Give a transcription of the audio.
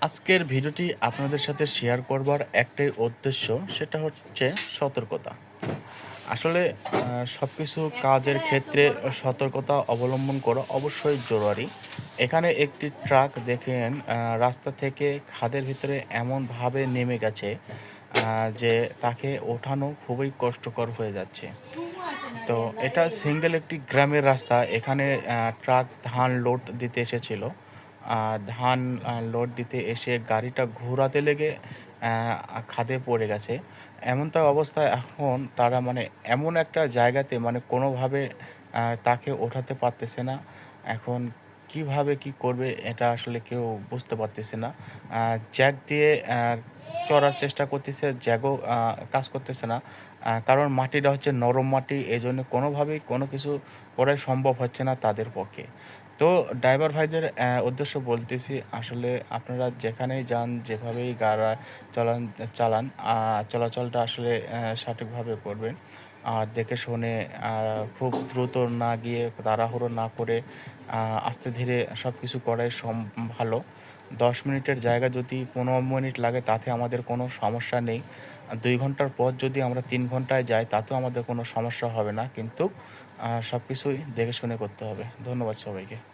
আজকের ভিডিওটি আপনাদের সাথে শেয়ার করবার একটাই উদ্দেশ্য, সেটা হচ্ছে সতর্কতা। আসলে সবকিছু কাজের ক্ষেত্রে সতর্কতা অবলম্বন করা অবশ্যই জরুরি। এখানে একটি ট্রাক দেখেন রাস্তা থেকে খাদের ভিতরে এমনভাবে নেমে গেছে যে তাকে ওঠানো খুবই কষ্টকর হয়ে যাচ্ছে। তো এটা সিঙ্গেল একটি গ্রামের রাস্তা। এখানে ট্রাক ধান লোড দিতে এসেছিল। ধান লোড দিতে এসে গাড়িটা ঘোরাতে লেগে খাদে পড়ে গেছে। এমনটা অবস্থায় এখন তারা মানে এমন একটা জায়গাতে মানে কোনোভাবে তাকে ওঠাতে পারতেছে না। এখন কিভাবে কি করবে এটা আসলে কেউ বুঝতে পারতেছে না। জ্যাক দিয়ে চড়ার চেষ্টা করতেছে, জ্যাকও কাজ করতেছে না। কারণ মাটিটা হচ্ছে নরম মাটি, এজন্য কোনোভাবেই কোনো কিছু করাই সম্ভব হচ্ছে না তাদের পক্ষে। তো ড্রাইভার ভাইদের উদ্দেশ্য বলতেছি, আসলে আপনারা যেখানেই যান, যেভাবেই চলান চালান, চলাচলটা আসলে সঠিকভাবে করবেন। আর দেখে শুনে খুব দ্রুত না গিয়ে, তাড়াহুড়ো না করে আস্তে ধীরে সবকিছু করাই ভালো। ১০ মিনিটের জায়গায় যদি ১৫ মিনিট লাগে তাতে আমাদের কোনো সমস্যা নেই। ২ ঘন্টার পথ যদি আমরা ৩ ঘন্টায় যাই তাতেও আমাদের কোনো সমস্যা হবে না। কিন্তু সবকিছুই দেখে শুনে করতে হবে। ধন্যবাদ সবাইকে।